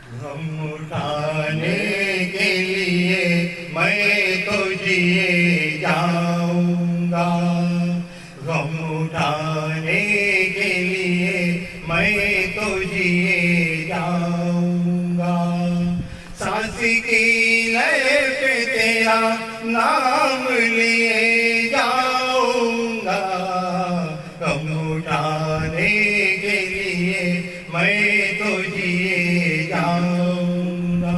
गम उठाने के लिए मैं तो जिए जाऊंगा, गम उठाने के लिए मैं तो जिए जाऊंगा। सांस की लय पे तेरा नाम लिए जाऊंगा, गम उठाने के लिए मैं तो जिए जाऊंगा।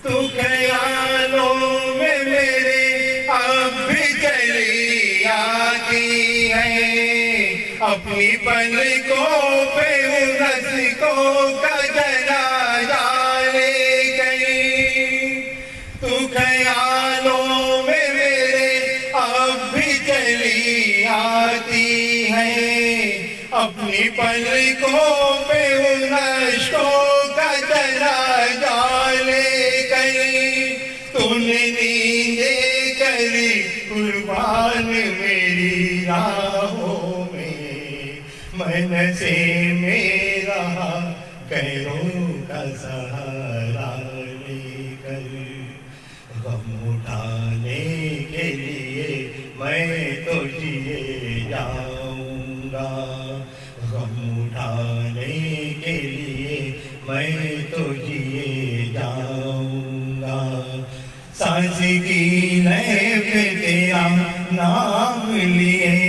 तू ख्यालों में मेरे अब भी चली आती है, अपनी पलकों पे उनस को कजरा डाले गई। तू ख्यालों में मेरे अब भी चली आती है, अपनी पलकों पे उनस को कजरा डाले गई। तूने नींदे करी कुर्बान मेरी राहों में, मन से मेरा गैरों का सहारा लेकर। गम उठाने के लिए मैं तो जिए जाऊंगा, गम उठाने के लिए मैं तो जिए जाऊंगा। सांस की लय पे तेरा नाम लिए